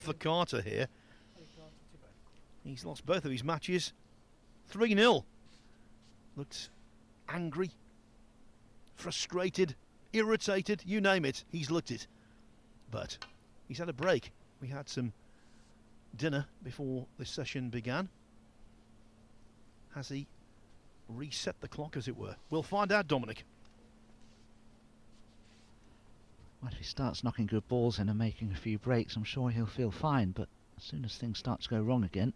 for Carter here. He's lost both of his matches. 3-0. Looked angry, frustrated, irritated, you name it, he's looked it. But he's had a break. We had some dinner before this session began. Has he reset the clock, as it were? We'll find out, Dominic. Well, if he starts knocking good balls in and making a few breaks, I'm sure he'll feel fine, but as soon as things start to go wrong again,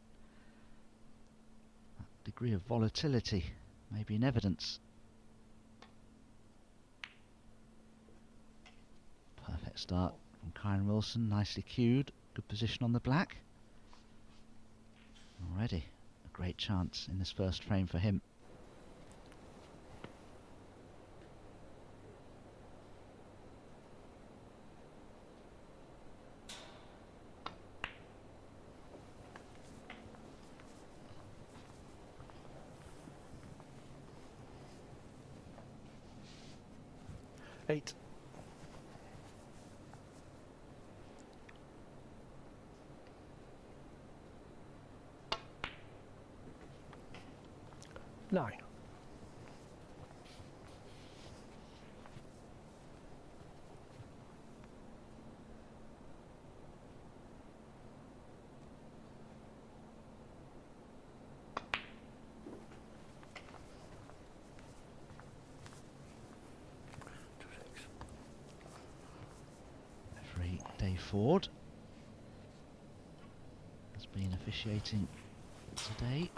that degree of volatility may be in evidence. Perfect start from Kyren Wilson, nicely cued, good position on the black. Already a great chance in this first frame for him. Eight. Nine. Referee Dave Ford has been officiating today.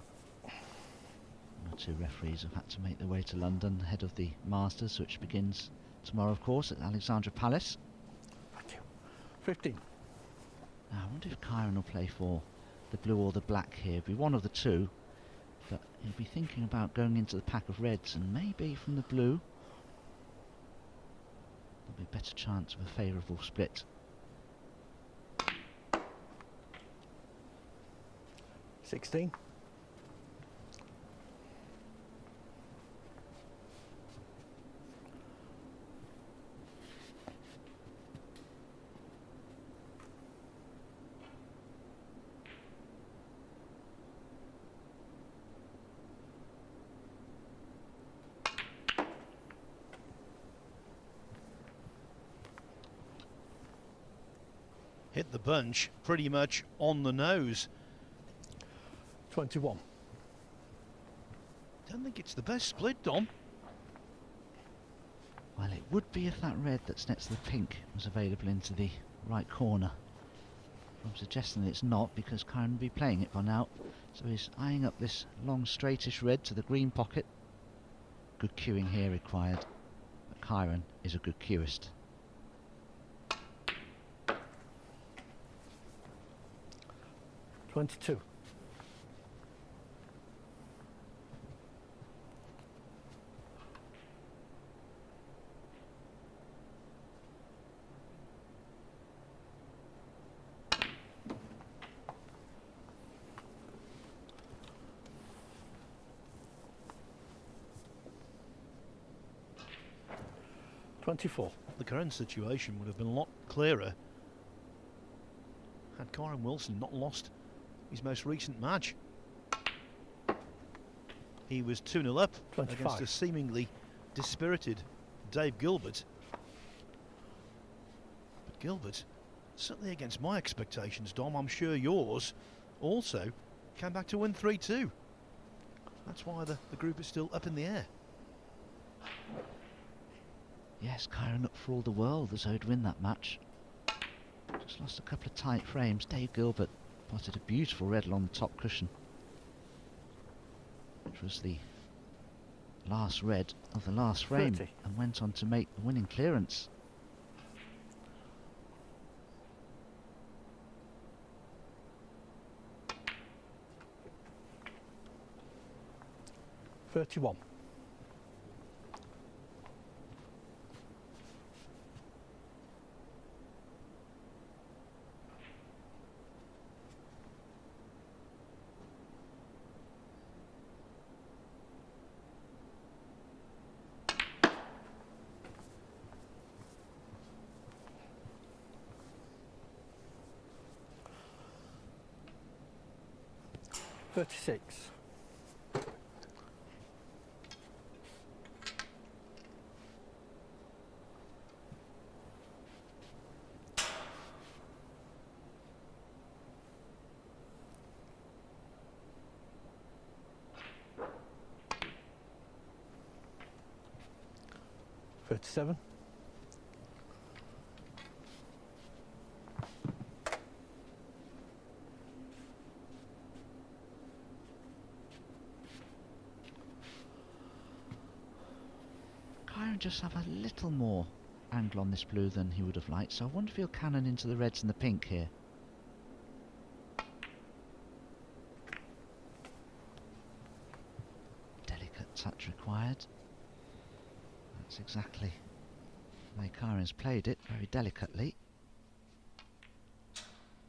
One or two referees have had to make their way to London ahead of the Masters, which begins tomorrow, of course, at Alexandra Palace. Thank you. 15. Now, I wonder if Kyren will play for the blue or the black here. It'll be one of the two, but he'll be thinking about going into the pack of reds, and maybe from the blue there'll be a better chance of a favourable split. 16. Hit the bunch pretty much on the nose. 21. Don't think it's the best split, Dom. Well, it would be if that red that's next to the pink was available into the right corner. I'm suggesting that it's not, because Kyren will be playing it by now. So he's eyeing up this long straightish red to the green pocket. Good cueing here required, but Kyren is a good cueist. 22. The current situation would have been a lot clearer had Kyren Wilson not lost his most recent match. He was 2-0 up 25. against a seemingly dispirited Dave Gilbert. But Gilbert, certainly against my expectations, Dom, I'm sure yours, also came back to win 3-2. That's why the group is still up in the air. Yes, Kyren looked for all the world as though he'd win that match. Just lost a couple of tight frames. Dave Gilbert potted a beautiful red along the top cushion, which was the last red of the last frame, 30. and went on to make the winning clearance. $31. 30. 36. $37. Kyren just have a little more angle on this blue than he would have liked, so I wonder if he'll cannon into the reds and the pink here. Delicate touch required. That's exactly the way Kyren's played it, very delicately.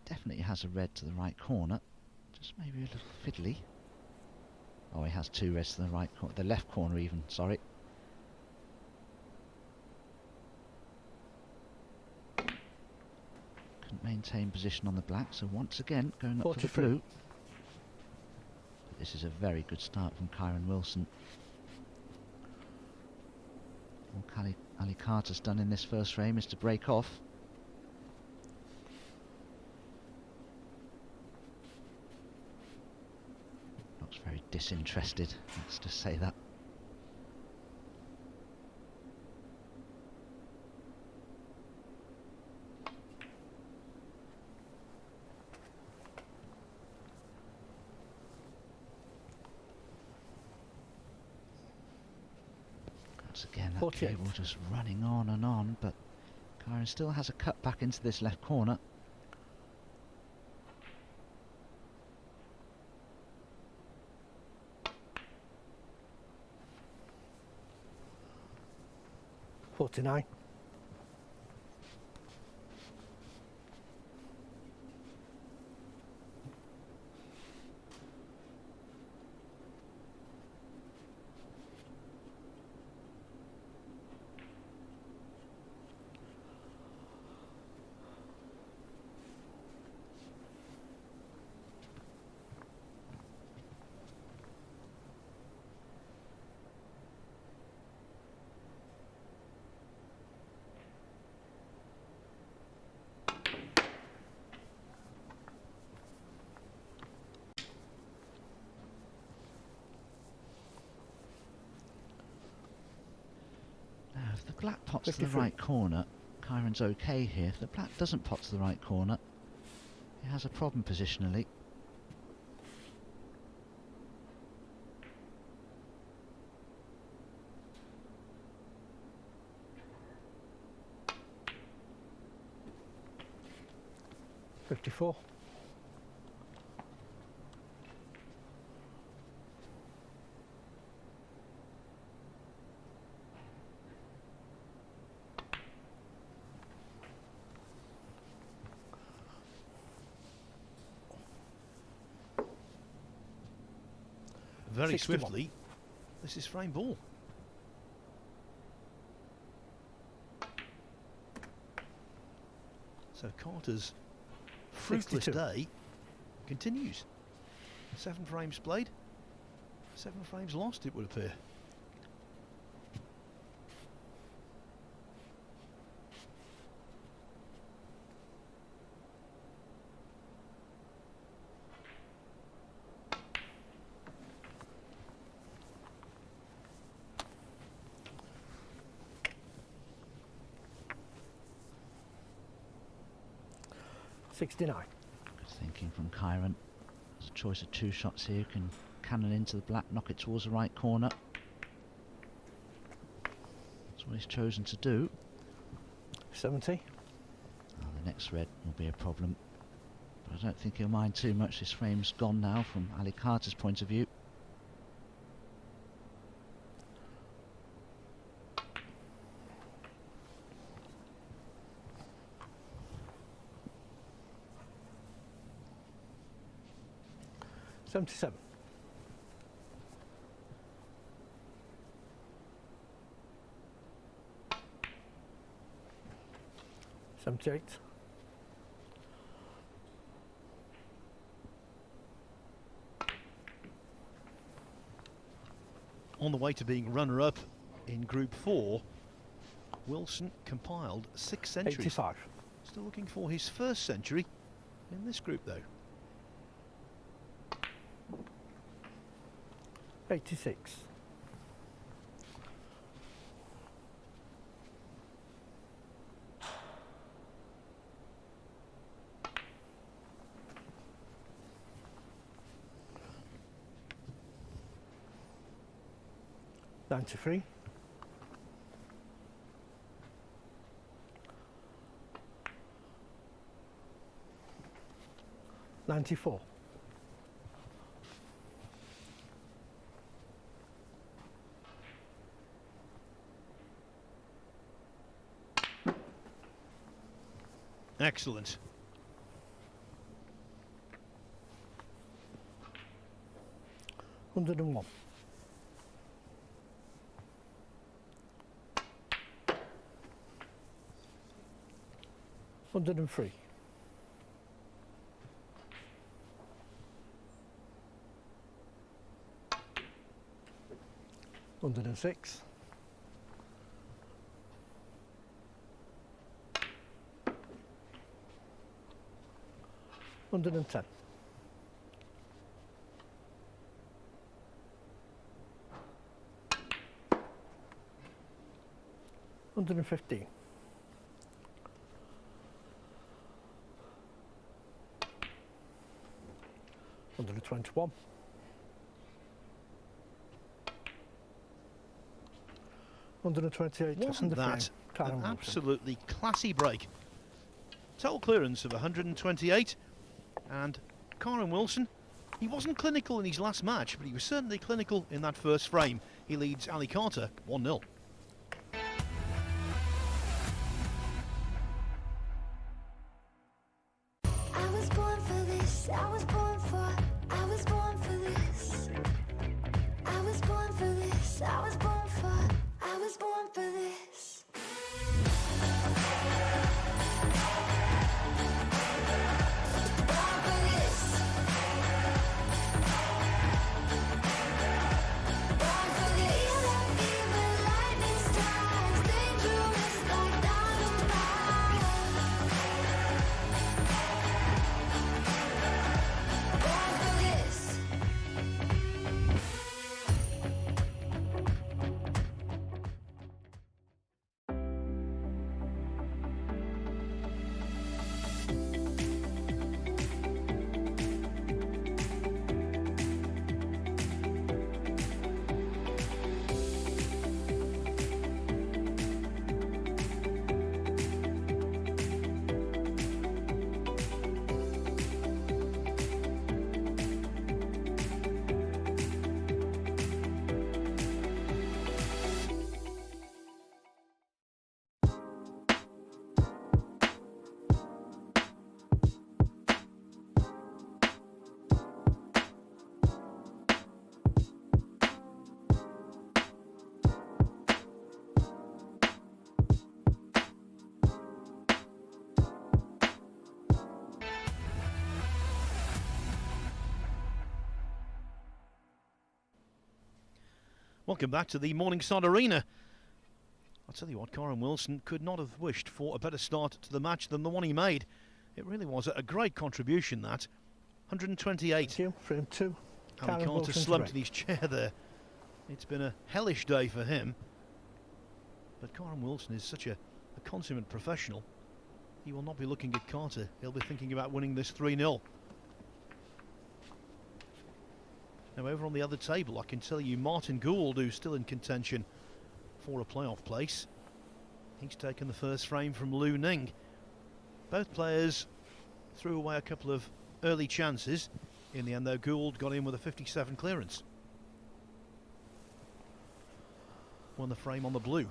Definitely has a red to the right corner, just maybe a little fiddly. Oh, he has two reds to the right corner, the left corner even, sorry. Couldn't maintain position on the black, so once again going up for the blue. But this is a very good start from Kyren Wilson. All Ali Carter's done in this first frame is to break off. Looks very disinterested, let's just say that. Again, that cable just running on and on, but Kyren still has a cut back into this left corner. $49. If the black pots to the right corner, Kyren's okay here. If the black doesn't pot to the right corner, he has a problem positionally. $54. Very 61. swiftly, this is frame ball. So Carter's fruitless 62. day continues. 7 frames played, 7 frames lost, it would appear. $69. Good thinking from Kyren. There's a choice of 2 shots here. You can cannon into the black, knock it towards the right corner. That's what he's chosen to do. 70. Oh, the next red will be a problem. But I don't think he'll mind too much. This frame's gone now from Ali Carter's point of view. $77. $78. On the way to being runner-up in Group 4, Wilson compiled 6 centuries. 85. Still looking for his first century in this group though. 86. $93. 94. 'Excellent. $101. 103. 106. 110. 115. 121. 128. Wasn't that an absolutely classy break? Total clearance of 128, and Kyren Wilson, he wasn't clinical in his last match, but he was certainly clinical in that first frame. He leads Ali Carter 1-0. I was born for this, I was born for, I was born for this. I was born for this, I was born for, I was born for this. Born for this. Born for this. Even lightning strikes, dangerous like dynamite. Born for this. Welcome back to the Morningside Arena. I'll tell you what, Kyren Wilson could not have wished for a better start to the match than the one he made. It really was a great contribution, that. 128. Thank you. Frame 2. Ali Carter slumped in his chair there. It's been a hellish day for him. But Kyren Wilson is such a consummate professional. He will not be looking at Carter. He'll be thinking about winning this 3-0. Now over on the other table, I can tell you Martin Gould, who's still in contention for a playoff place. He's taken the first frame from Lu Ning. Both players threw away a couple of early chances. In the end though, Gould got in with a 57 clearance. Won the frame on the blue.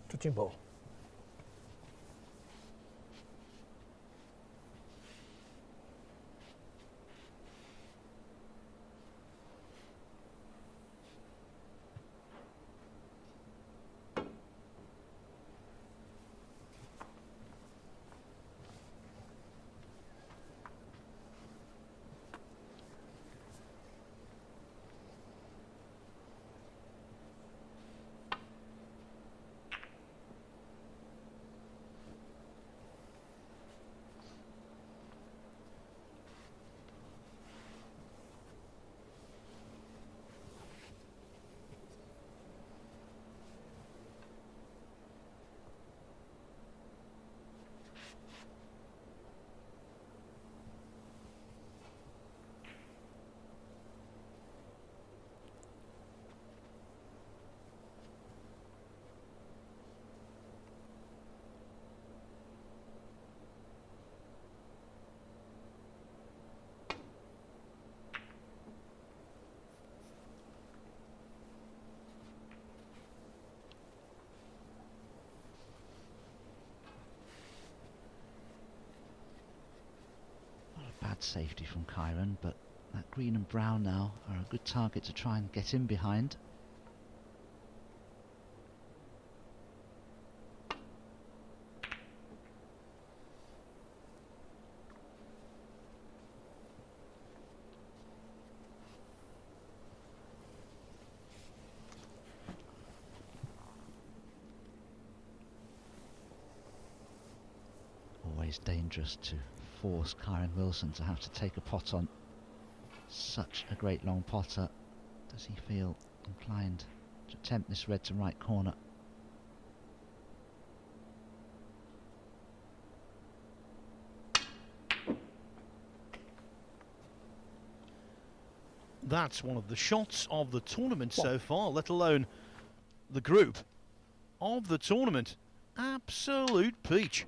Touching ball. bad safety from Kyren, but that green and brown now are a good target to try and get in behind. Always dangerous to force Kyren Wilson to have to take a pot on. Such a great long potter. Does he feel inclined to attempt this red to right corner? That's one of the shots of the tournament so far, let alone the group of the tournament. Absolute peach.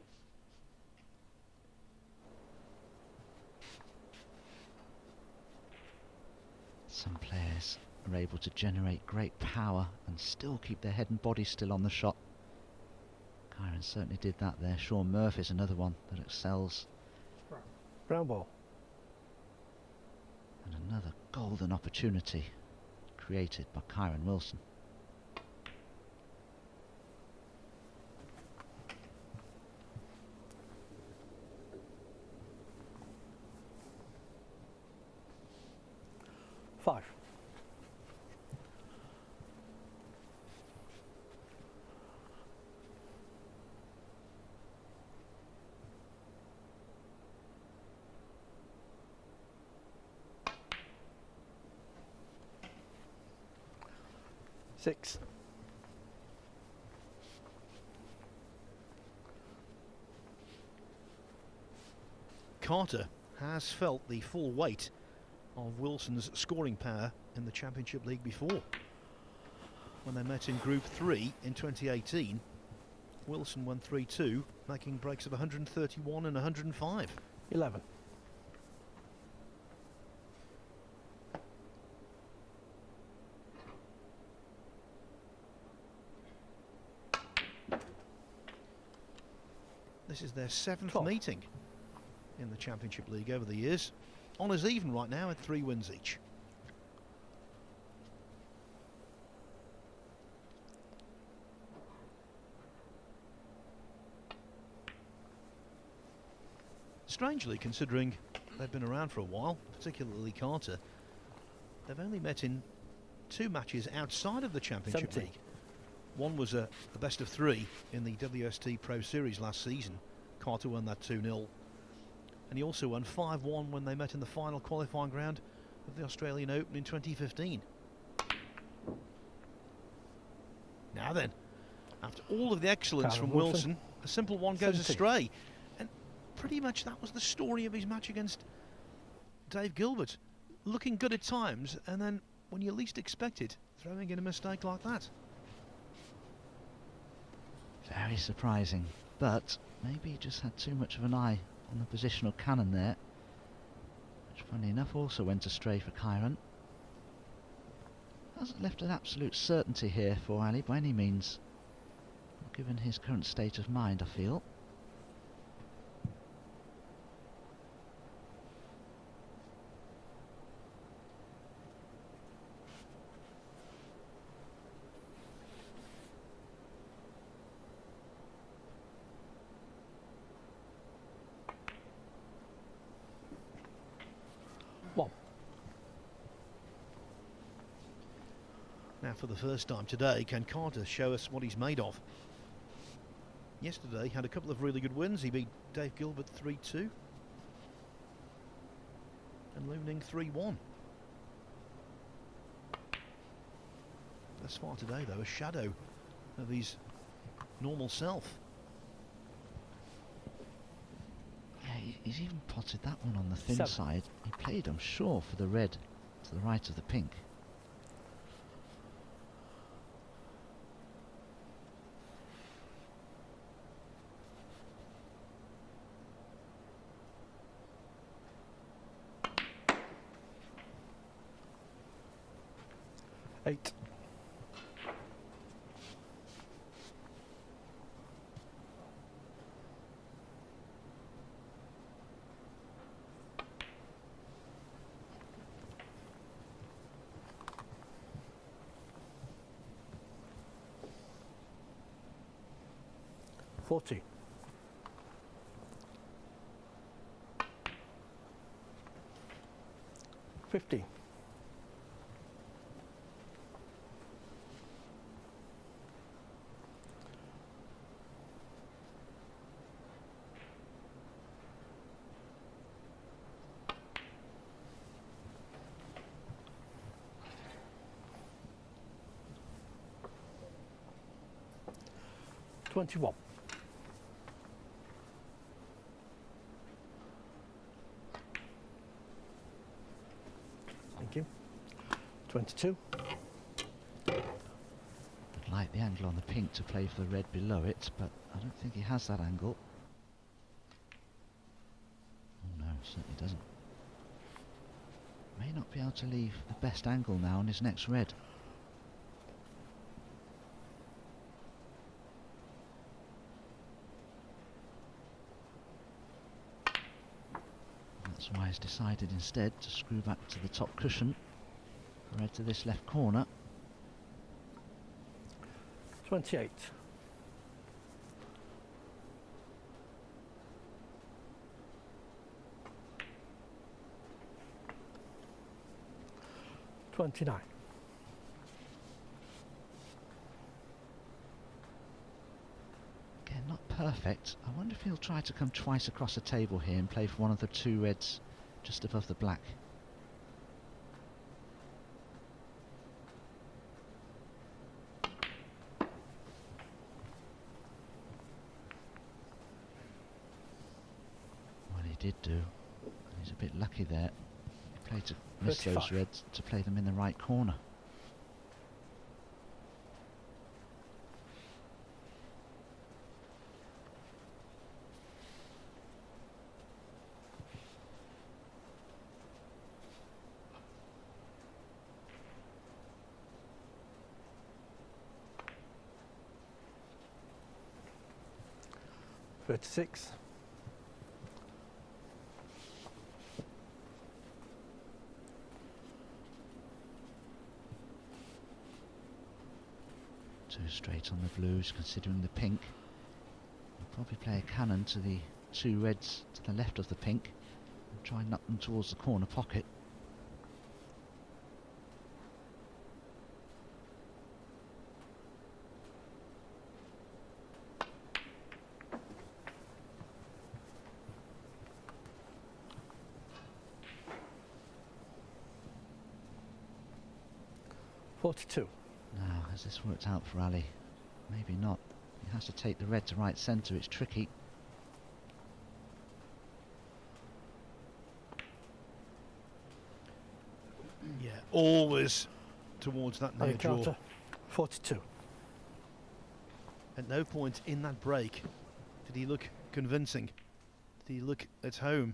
Some players are able to generate great power and still keep their head and body still on the shot. Kyren certainly did that there. Sean Murphy's another one that excels. Brown ball. And another golden opportunity created by Kyren Wilson. Five. Six. Carter has felt the full weight of Wilson's scoring power in the Championship League before. When they met in Group 3 in 2018, Wilson won 3-2, making breaks of 131 and 105. 11. This is their 7th 12. meeting in the Championship League over the years. Honours even right now at 3 wins each. Strangely, considering they've been around for a while, particularly Carter, they've only met in 2 matches outside of the Championship 17. League. One was a best of 3 in the WST Pro Series last season. Carter won that 2-0. And he also won 5-1 when they met in the final qualifying round of the Australian Open in 2015. Now then, after all of the excellence Kyren from Wilson. Wilson, a simple one goes 70. astray. And pretty much that was the story of his match against Dave Gilbert. Looking good at times, and then when you least expect it, throwing in a mistake like that. Very surprising, but maybe he just had too much of an eye on the positional cannon there, which funny enough also went astray for Kyren. Hasn't left an absolute certainty here for Ali by any means, not given his current state of mind, I feel. Now, for the first time today, can Carter show us what he's made of? Yesterday, he had a couple of really good wins. He beat Dave Gilbert 3-2 and Lu Ning 3-1. Thus far today, though, a shadow of his normal self. Yeah, he's even potted that one on the thin 7. side. He played, I'm sure, for the red to the right of the pink. Eight. 40. 50. 21. 22. I'd like the angle on the pink to play for the red below it, but I don't think he has that angle. Oh no, certainly doesn't. May not be able to leave the best angle now on his next red. That's why he's decided instead to screw back to the top cushion, red to this left corner. 28. 29. Again, not perfect. I wonder if he'll try to come twice across the table here and play for one of the two reds just above the black. Well, he did do. He's a bit lucky there. He played to miss 35. those reds to play them in the right corner. $36. 2 straight on the blues, considering the pink. He'll probably play a cannon to the 2 reds to the left of the pink and try and knock them towards the corner pocket. $42. Now, has this worked out for Ali? Maybe not. He has to take the red to right centre, it's tricky. Yeah, always towards that near draw. Carter, 42. At no point in that break did he look convincing. Did he look at home?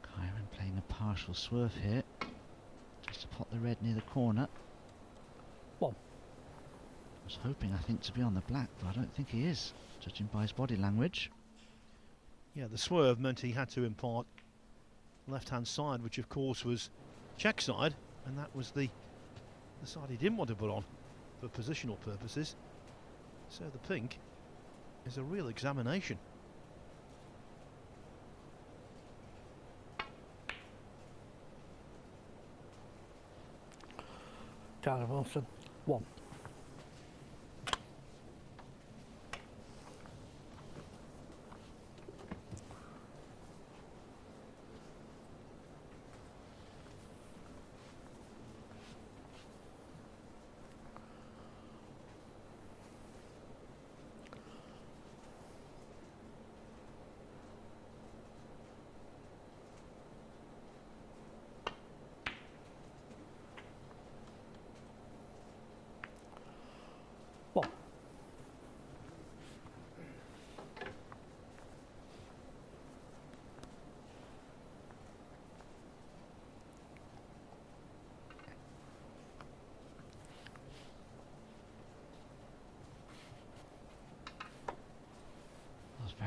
Kyren playing a partial swerve here, just to pot the red near the corner. 1. Was hoping, I think, to be on the black, but I don't think he is, judging by his body language. Yeah, the swerve meant he had to impart left-hand side, which of course was check side, and that was the side he didn't want to put on for positional purposes. So the pink is a real examination. Kyren Wilson, 1.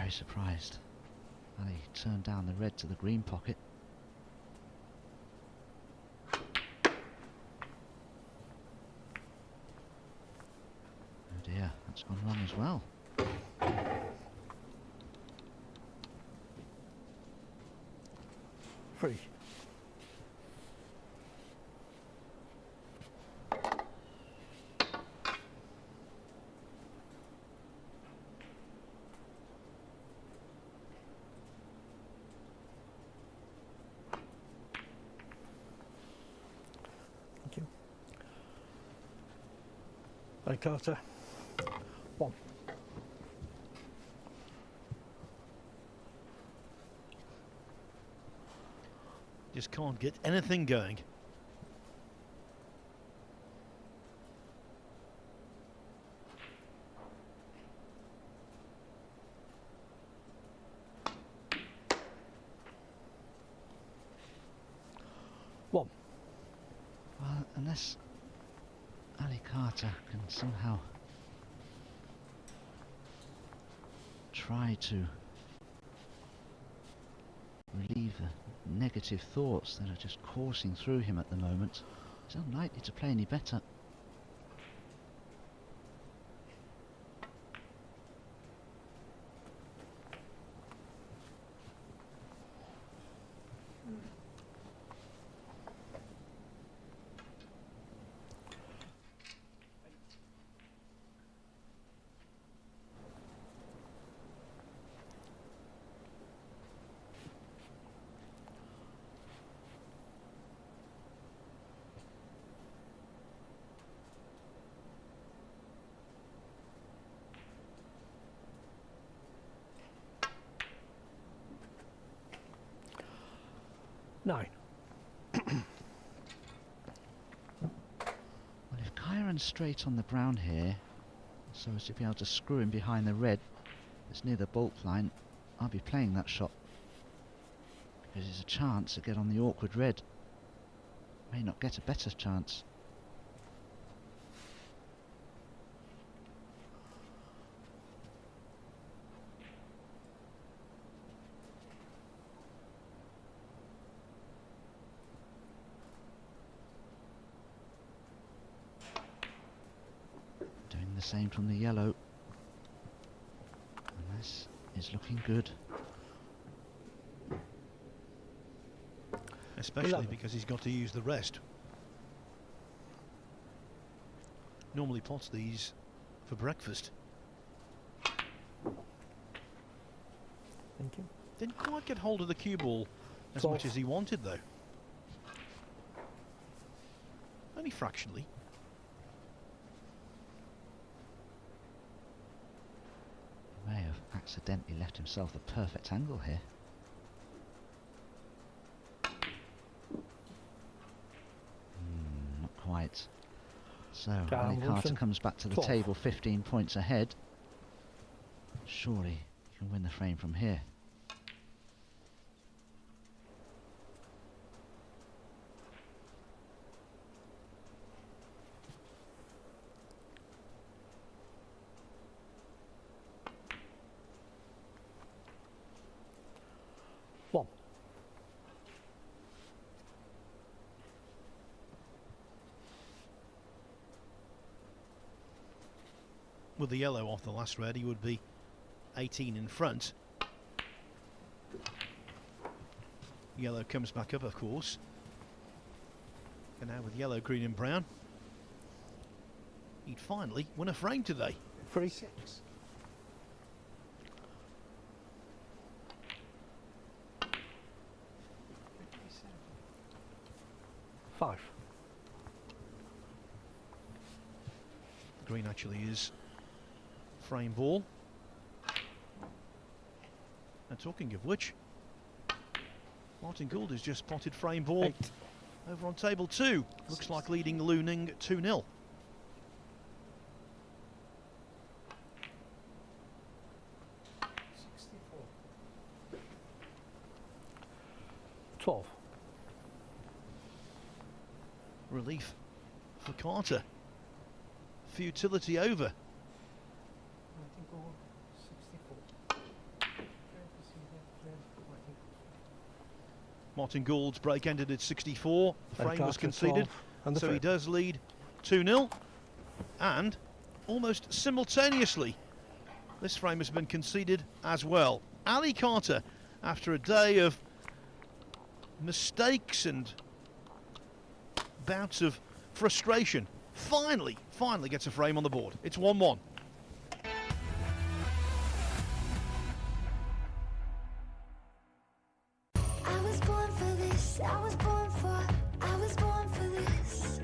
very surprised. Ali turned down the red to the green pocket. Oh dear, that's gone wrong as well. Free. Thank you. Ali Carter. 1. Just can't get anything going. Well, unless Ali Carter can somehow try to relieve the negative thoughts that are just coursing through him at the moment, he's unlikely to play any better. Nine. Well, if Kyren's straight on the brown here, so as to be able to screw him behind the red that's near the baulk line, I'll be playing that shot. Because there's a chance to get on the awkward red. May not get a better chance. The same from the yellow, and this is looking good. Especially 11. because he's got to use the rest. Normally pots these for breakfast. Thank you. Didn't quite get hold of the cue ball as 12. much as he wanted though. Only fractionally. May have accidentally left himself the perfect angle here. Not quite. So Ali Carter Wilson, comes back to the 12. table 15 points ahead. Surely he can win the frame from here. With the yellow off the last red, he would be 18 in front. Yellow comes back up, of course. And now with yellow, green and brown, he'd finally win a frame today. 3. 5. Green actually is frame ball. And talking of which, Martin Gould has just potted frame ball 8. over on table 2. Looks like leading Looning 2-0. 12. Relief for Carter. Futility over. Martin Gould's break ended at 64. The frame was Carter, conceded, 12, and the so he frame. does lead 2-0. And almost simultaneously, this frame has been conceded as well. Ali Carter, after a day of mistakes and bouts of frustration, finally gets a frame on the board. It's 1-1. I was born for this. I was born for. I was born for this.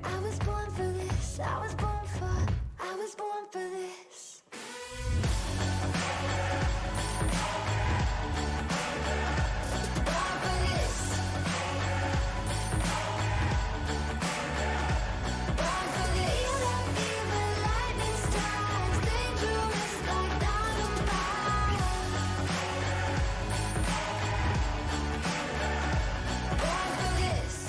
I was born for this. I was born for. I was born for this. Born for this. Born for this. Feel that fever, lightning strikes, dangerous like dynamite. Born for this.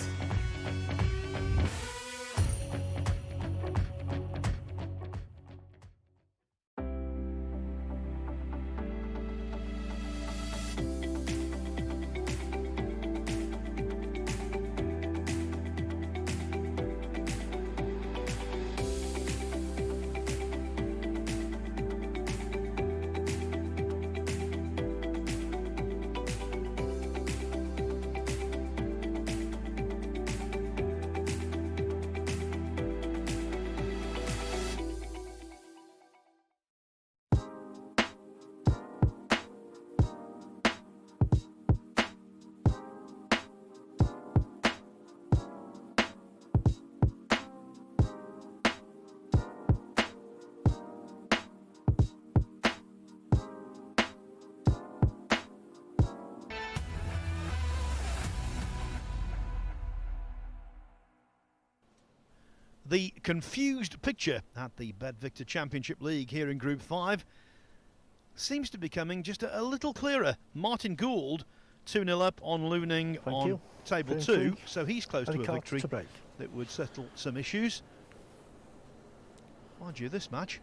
The confused picture at the Bet Victor Championship League here in Group 5 seems to be becoming just a little clearer. Martin Gould 2-0 up on Looning Thank on you. table 2, 3-3. so he's close to Ali a Carter victory to break. that would settle some issues. Mind you, this match,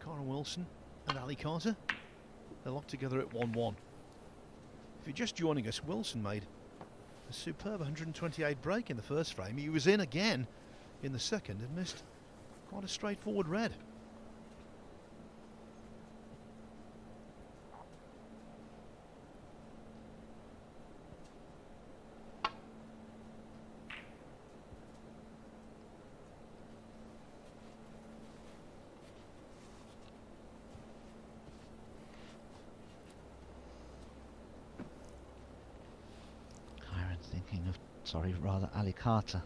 Kyren Wilson and Ali Carter, they're locked together at 1-1. If you're just joining us, Wilson made a superb 128 break in the first frame. He was in again in the second and missed quite a straightforward red. Kyren thinking of, sorry, rather Ali Carter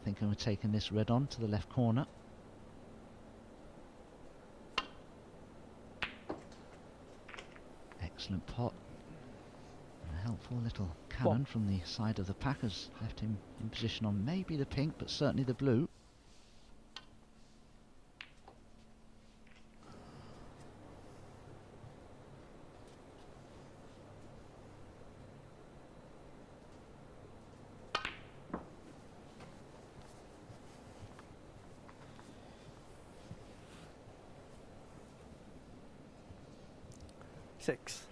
thinking of taking this red on to the left corner. Excellent pot. And a helpful little cannon from the side of the pack has left him in position on maybe the pink, but certainly the blue. Six.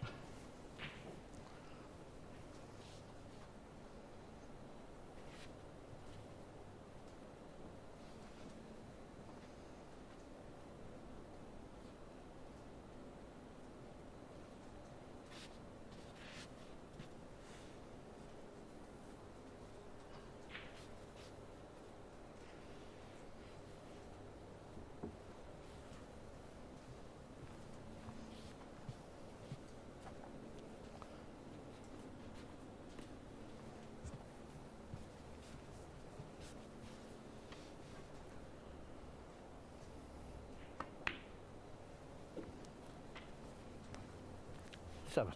Seven.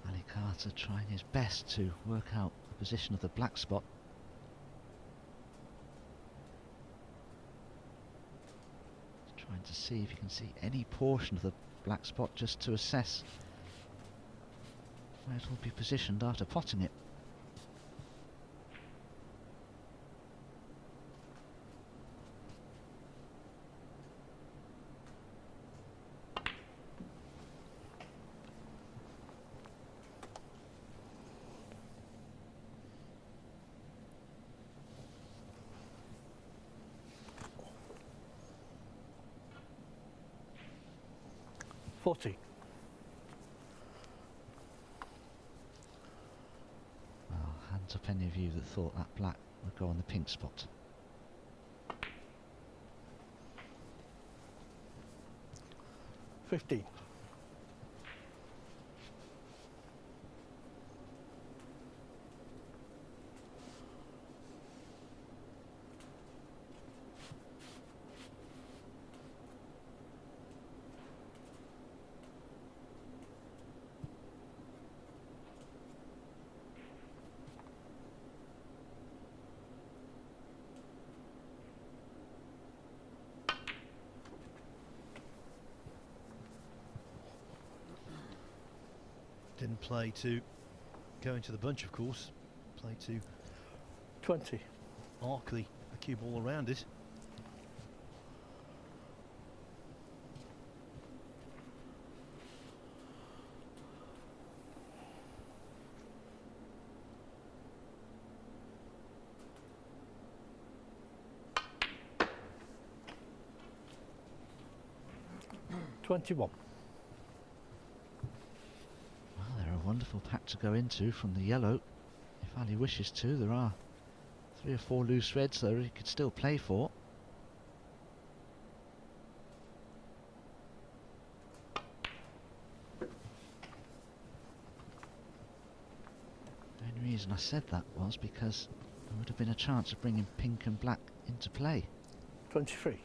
Ali Carter trying his best to work out the position of the black spot. Trying to see if you can see any portion of the black spot just to assess where it will be positioned after potting it. 40. Well, hands up any of you that thought that black would go on the pink spot. 15. Didn't play to go into the bunch, of course. Played to 20. arc the cue ball around it. Well, they're a wonderful pack to go into from the yellow. If Ali wishes to, there are 3 or 4 loose reds though he could still play for. The only reason I said that was because there would have been a chance of bringing pink and black into play. 23.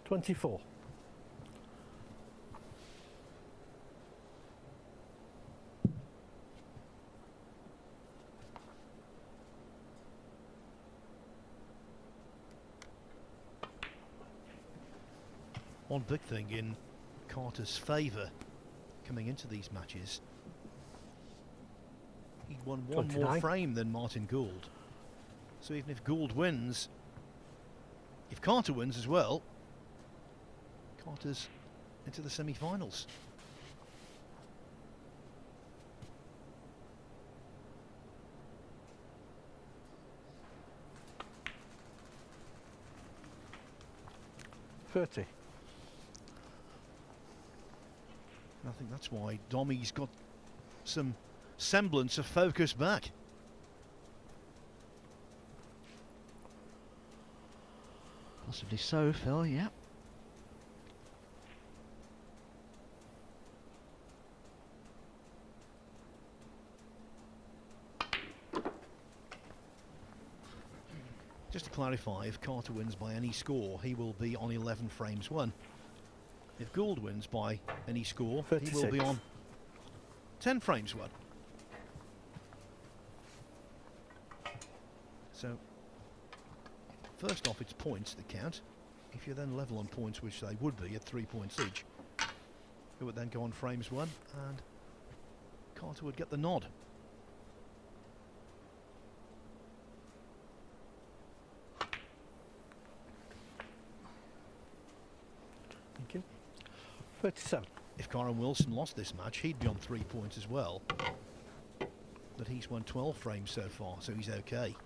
$24. One big thing in Carter's favour coming into these matches, he won one 29. more frame than Martin Gould. So even if Gould wins, if Carter wins as well, Carter's into the semi-finals. $30. I think that's why Dommy's got some semblance of focus back. Possibly so, Phil, yeah. Just to clarify, if Carter wins by any score, he will be on 11 frames won. If Gould wins by any score, 36. he will be on 10 frames won. So, first off, it's points that count. If you're then level on points, which they would be at 3 points each, it would then go on frames won, and Carter would get the nod. Thank you. 37. If Kyren Wilson lost this match, he'd be on 3 points as well. But he's won 12 frames so far, so he's okay.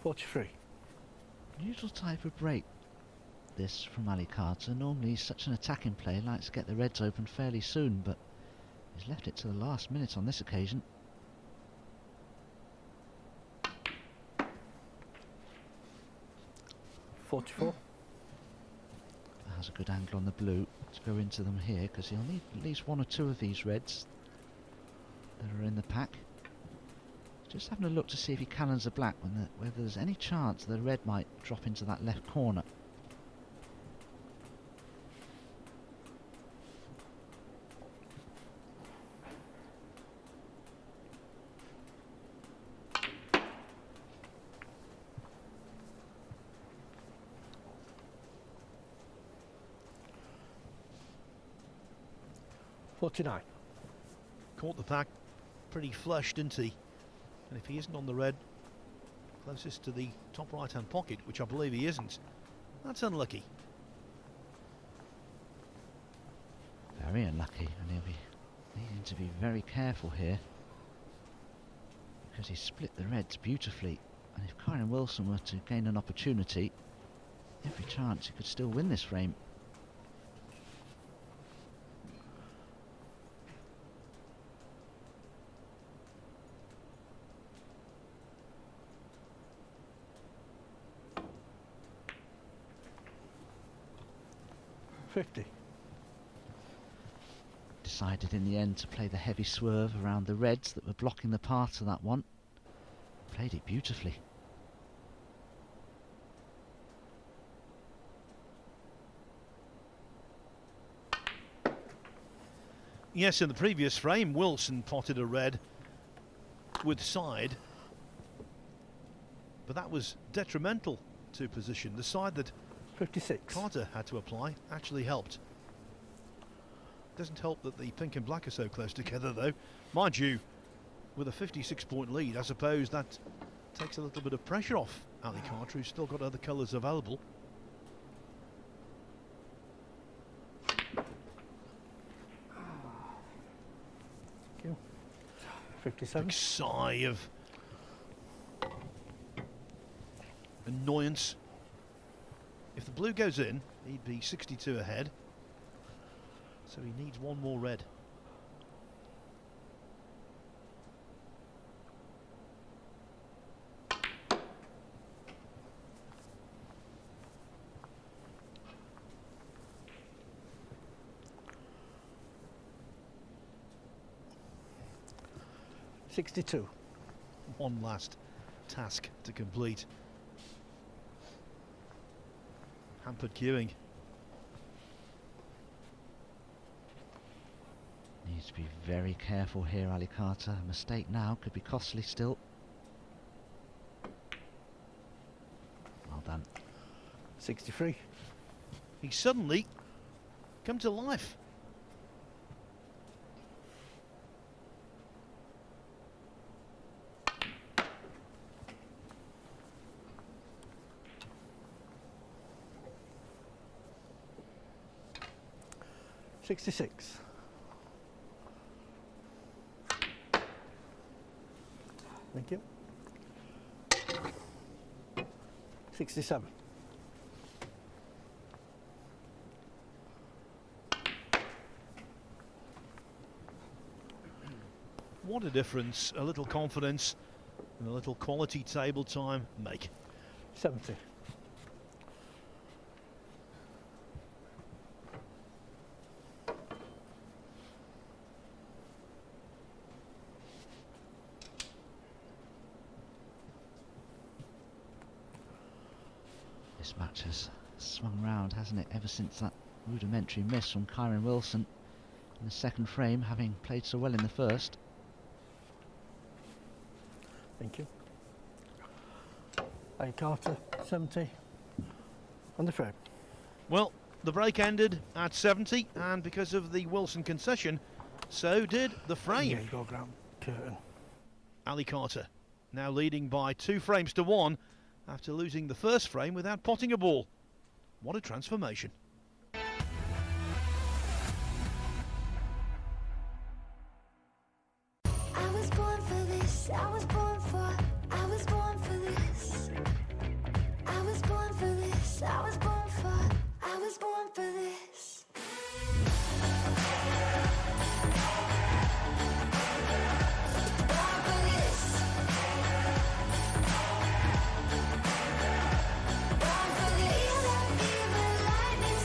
$43. Unusual type of break this from Ali Carter. Normally he's such an attacking player, likes to get the reds open fairly soon, but he's left it to the last minute on this occasion. $44. Has a good angle on the blue to go into them here, because he'll need at least 1 or 2 of these reds that are in the pack. Just having a look to see if he cannons a black, whether there's any chance the red might drop into that left corner. 49. Caught the pack pretty flush, didn't he? And if he isn't on the red closest to the top right hand pocket, which I believe he isn't, that's unlucky. Very unlucky, and he'll be needing to be very careful here because he split the reds beautifully, and if Kyren Wilson were to gain an opportunity, every chance he could still win this frame. Decided in the end to play the heavy swerve around the reds that were blocking the path to that one. Played it beautifully. Yes, in the previous frame, Wilson potted a red with side, but that was detrimental to position. The side that 56. Carter had to apply actually helped. Doesn't help that the pink and black are so close together, though. Mind you, with a 56-point lead, I suppose that takes a little bit of pressure off Ali Carter, who's still got other colours available. Thank you. 57. Big sigh of annoyance. If the blue goes in, he'd be 62 ahead. So he needs one more red. $62. One last task to complete. Hampered queuing. Needs to be very careful here, Ali Carter. A mistake now could be costly still. Well done. 63. He's suddenly come to life. $66. Thank you. 67. What a difference a little confidence and a little quality table time make. 70. This match has swung round, hasn't it, ever since that rudimentary miss from Kyren Wilson in the second frame, having played so well in the first. Thank you. Ali Carter, 70. On the frame. Well, the break ended at 70, and because of the Wilson concession, so did the frame. Yeah, you go ground curtain. Ali Carter now leading by 2 frames to 1 after losing the first frame without potting a ball. What a transformation. I was born for this. I was born for. I was born for this. I was born for this. I was born for. I was born for this. Born for this. Born for this. Feel that fever, lightning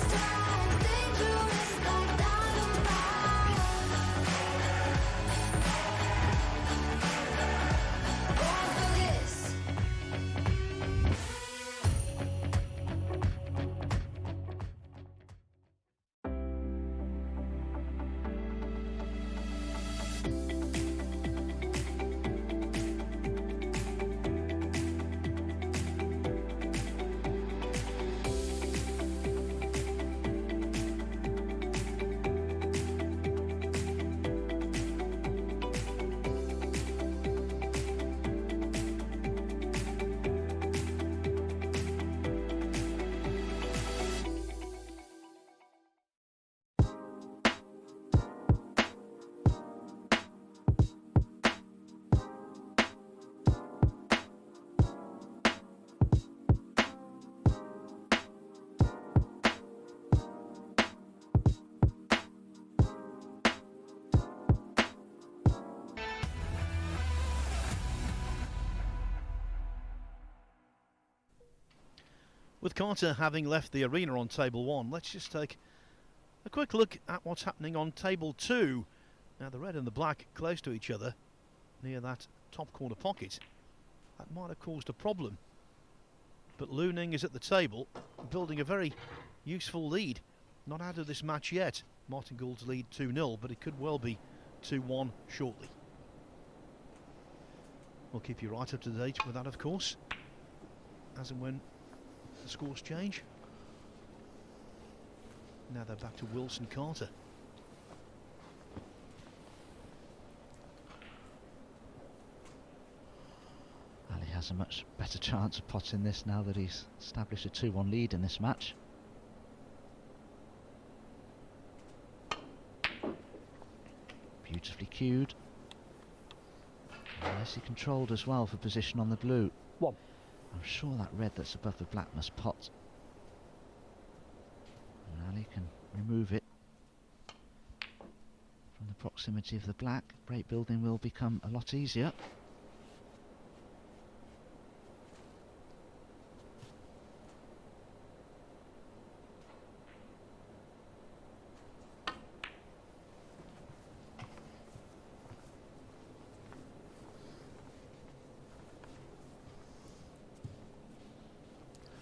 With Carter having left the arena on table 1, let's just take a quick look at what's happening on table 2. Now the red and the black close to each other near that top corner pocket. That might have caused a problem. But Looning is at the table, building a very useful lead. Not out of this match yet. Martin Gould's lead 2-0, but it could well be 2-1 shortly. We'll keep you right up to date with that, of course, as and when the scores change. Now they're back to Wilson Carter. Ali has a much better chance of potting this now that he's established a 2-1 lead in this match. Beautifully cued. Nicely controlled as well for position on the blue. 1. I'm sure that red that's above the black must pot. And Ali can remove it from the proximity of the black. Break building will become a lot easier.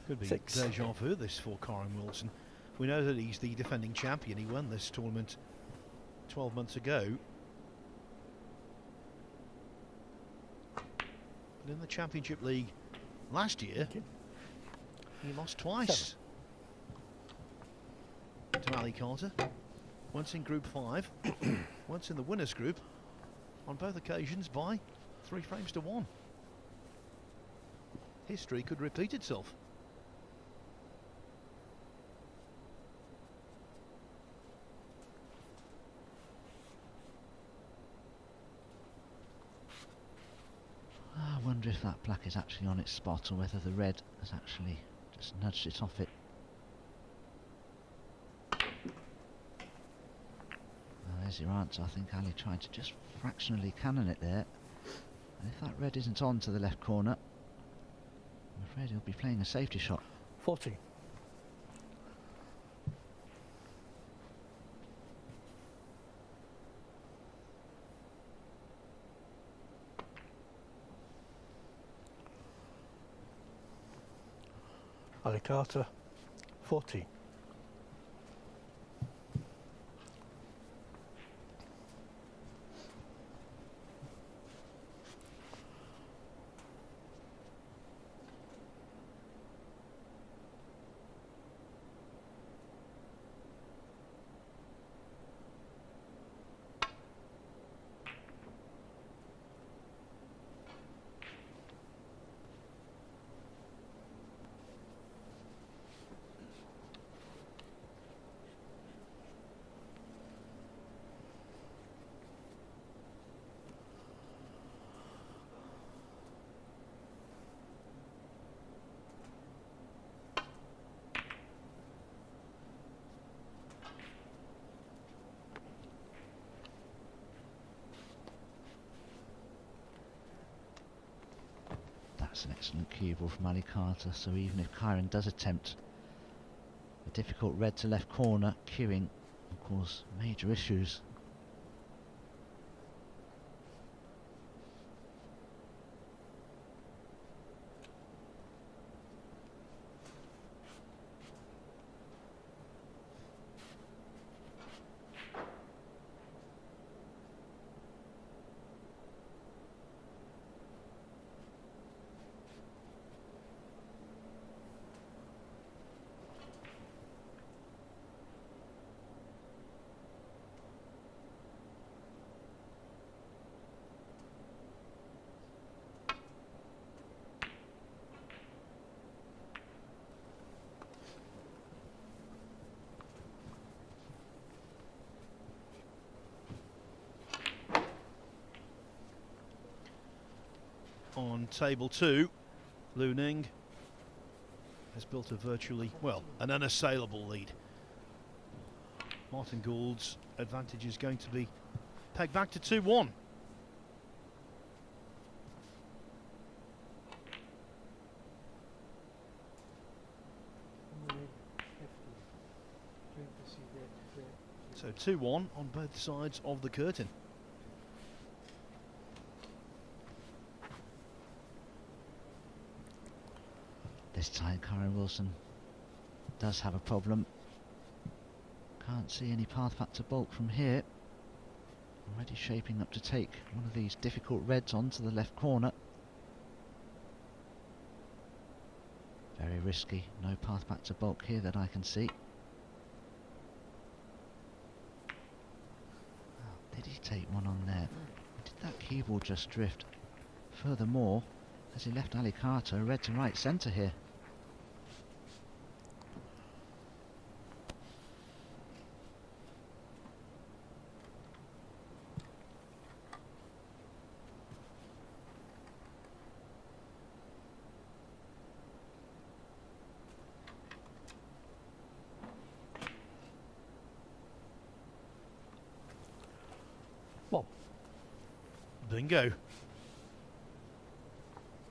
Could be 6. deja vu this for Kyren Wilson. We know that he's the defending champion. He won this tournament 12 months ago. But in the Championship League last year, he lost twice to Ali Carter. Once in Group 5, once in the winners group, on both occasions by 3 frames to 1. History could repeat itself. I wonder if that black is actually on its spot or whether the red has actually just nudged it off it. There's your answer. I think Ali tried to just fractionally cannon it there. And if that red isn't on to the left corner, I'm afraid he'll be playing a safety shot. 40. Ali Carter, 40. That's an excellent cue ball from Ali Carter, so even if Kyren does attempt a difficult red to left corner, cueing will cause major issues. On table 2, Looning has built a virtually, well, an unassailable lead. Martin Gould's advantage is going to be pegged back to 2-1. So 2-1 on both sides of the curtain. This time Kyren Wilson does have a problem. Can't see any path back to bulk from here. Already shaping up to take one of these difficult reds onto the left corner. Very risky, no path back to bulk here that I can see. Oh, did he take one on there? Did that cue ball just drift? Furthermore, as he left Ali Carter red to right centre here. Bingo.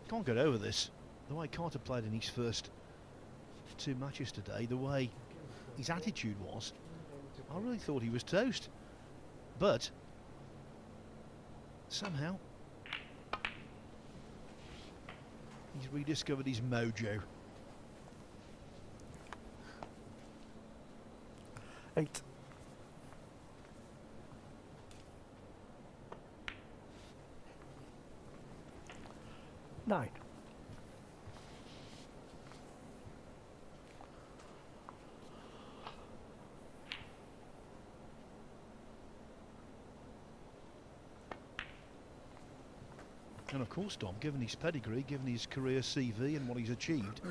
Can't get over this. The way Carter played in his first 2 matches today, the way his attitude was, I really thought he was toast. But somehow he's rediscovered his mojo. 8. 9. And of course, Dom, given his pedigree, given his career CV and what he's achieved,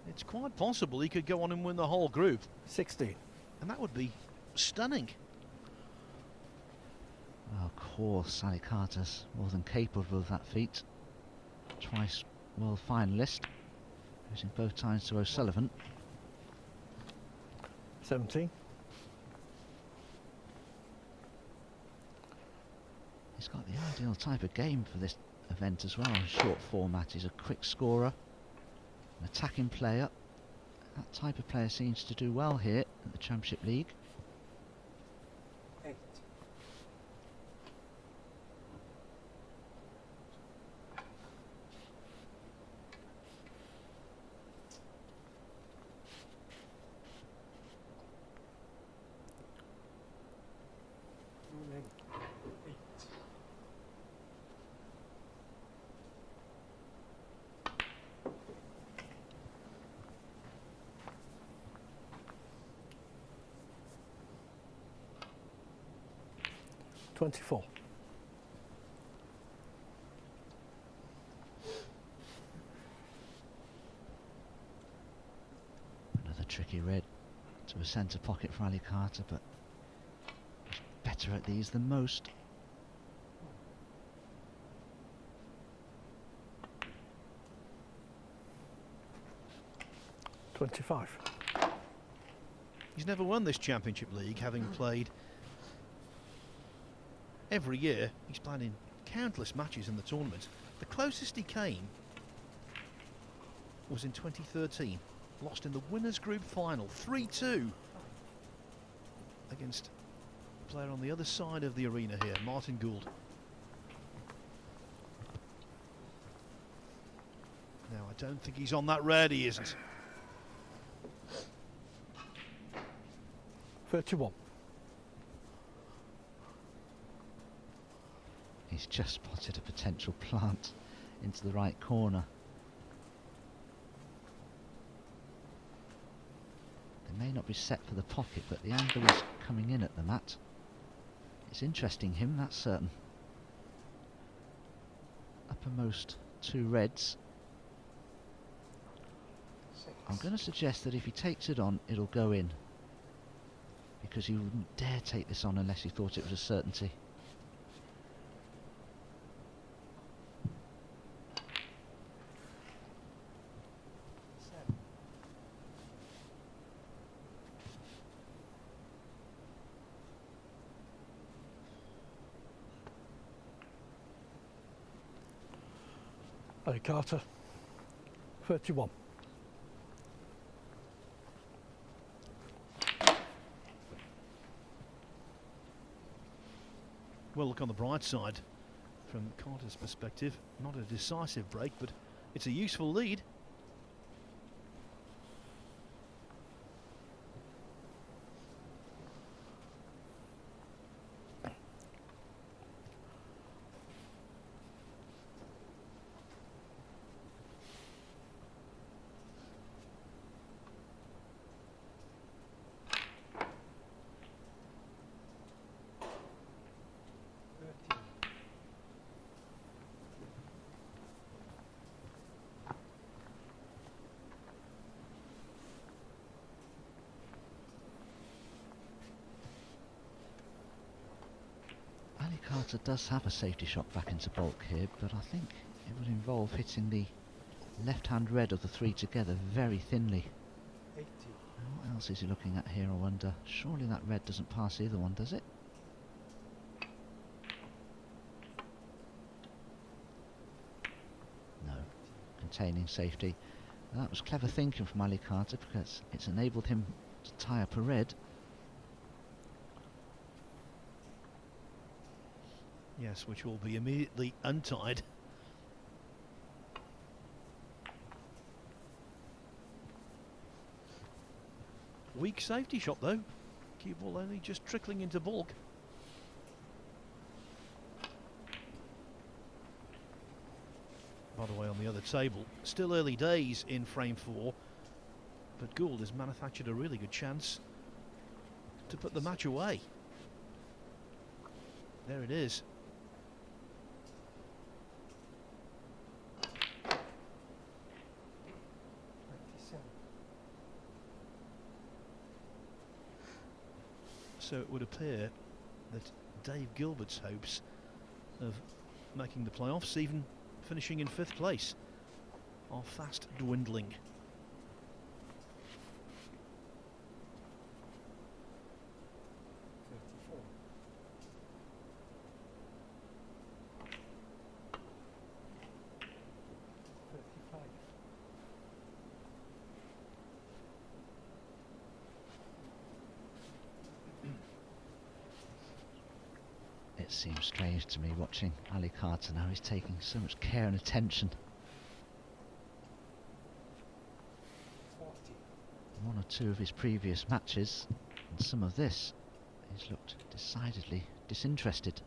it's quite possible he could go on and win the whole group. 16. And that would be stunning. Well, of course, Ali Carter's more than capable of that feat. Twice world finalist, losing both times to O'Sullivan. 17. He's got the ideal type of game for this event as well. In short format, he's a quick scorer, an attacking player. That type of player seems to do well here at the Championship League. 8. $24. Another tricky red to a centre pocket for Ali Carter, but he's better at these than most. $25. He's never won this Championship League, having played every year. He's played in countless matches in the tournament. The closest he came was in 2013, lost in the winners group final 3-2 against a player on the other side of the arena here, Martin Gould. Now I don't think he's on that red, he isn't. 31. He's just spotted a potential plant into the right corner. They may not be set for the pocket, but the angle is coming in at the mat. It's interesting him, that's certain. Uppermost 2 reds. I'm going to suggest that if he takes it on, it'll go in, because he wouldn't dare take this on unless he thought it was a certainty. Ali Carter. 31. Well, look on the bright side from Carter's perspective. Not a decisive break, but it's a useful lead. Carter does have a safety shot back into bulk here, but I think it would involve hitting the left-hand red of the three together very thinly. 80. What else is he looking at here, I wonder? Surely that red doesn't pass either one, does it? No. Containing safety. And that was clever thinking from Ali Carter, because it's enabled him to tie up a red. Yes, which will be immediately untied. Weak safety shot though. Cue ball only just trickling into bulk. By the way, on the other table, still early days in frame 4, but Gould has manufactured a really good chance to put the match away. There it is. So it would appear that Dave Gilbert's hopes of making the playoffs, even finishing in 5th place, are fast dwindling. It seems strange to me watching Ali Carter now. He's taking so much care and attention. 40. One or two of his previous matches, and some of this, he's looked decidedly disinterested.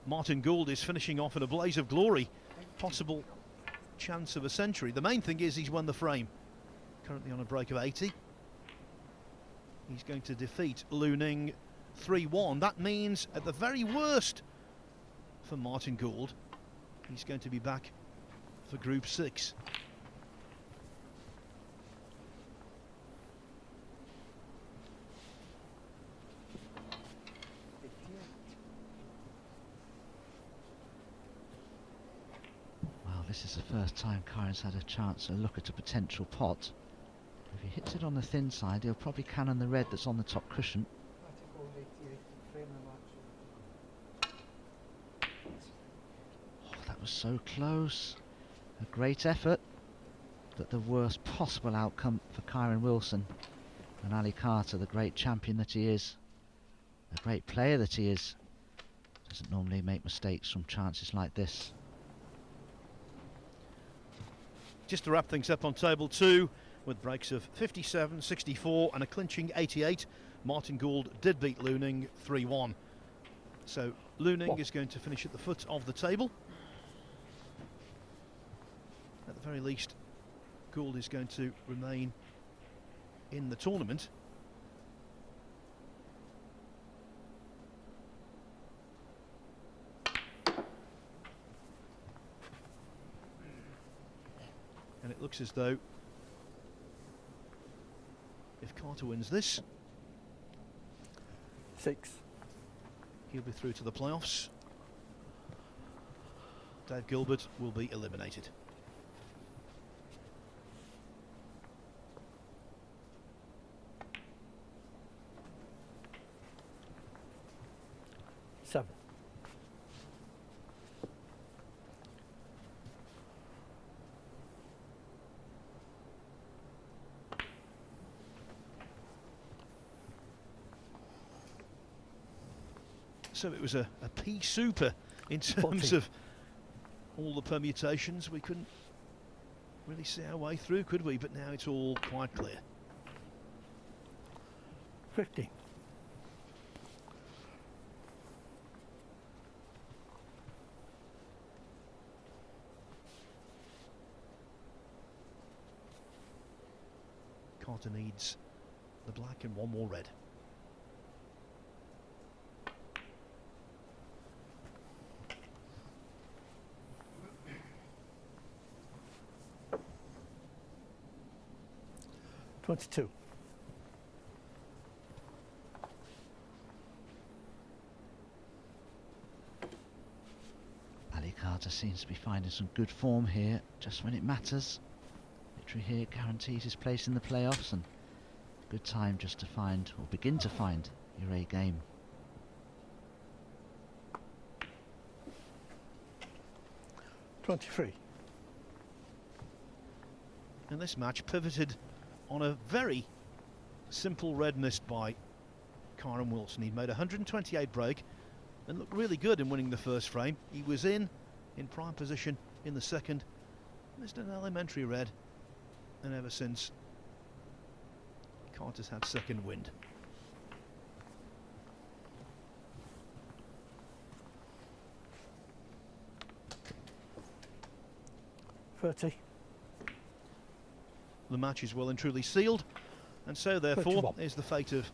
Martin Gould is finishing off in a blaze of glory. Possible chance of a century. The main thing is he's won the frame. Currently on a break of 80. He's going to defeat Lu Ning 3-1. That means, at the very worst for Martin Gould, he's going to be back for Group 6. Well, this is the first time Kyren's had a chance to look at a potential pot. If he hits it on the thin side, he'll probably cannon the red that's on the top cushion. Oh, that was so close. A great effort, but the worst possible outcome for Kyren Wilson. And Ali Carter, the great champion that he is, the great player that he is, doesn't normally make mistakes from chances like this. Just to wrap things up on table 2, with breaks of 57, 64 and a clinching 88, Martin Gould did beat Looning 3-1. So Looning is going to finish at the foot of the table. At the very least, Gould is going to remain in the tournament. And it looks as though if Carter wins this, 6. he'll be through to the playoffs. Dave Gilbert will be eliminated. Seven. So it was a pea super in terms 14. of all the permutations. We couldn't really see our way through, could we? But now it's all quite clear. 15. Carter needs the black and one more red. $22. Ali Carter seems to be finding some good form here, just when it matters. Victory here guarantees his place in the playoffs, and good time just to find, or begin to find, your A game. $23. And this match pivoted on a very simple red missed by Kyren Wilson. He made a 128 break and looked really good in winning the first frame. He was in prime position in the second, missed an elementary red, and ever since, Carter's had second wind. $30. The match is well and truly sealed, and so therefore 31. is the fate of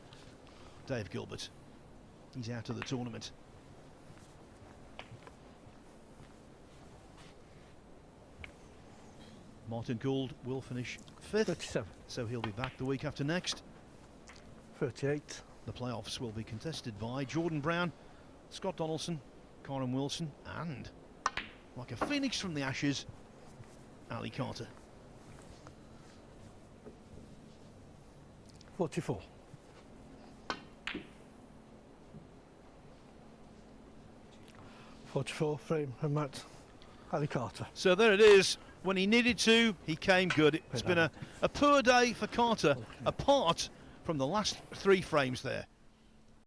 Dave Gilbert. He's out of the tournament. Martin Gould will finish 5th, 37. so he'll be back the week after next. 38. The playoffs will be contested by Jordan Brown, Scott Donaldson, Kyren Wilson, and, like a phoenix from the ashes, Ali Carter. 44. $44 frame and Matt Ali Carter. So there it is. When he needed to, he came good. It's been a poor day for Carter, apart from the last 3 frames there.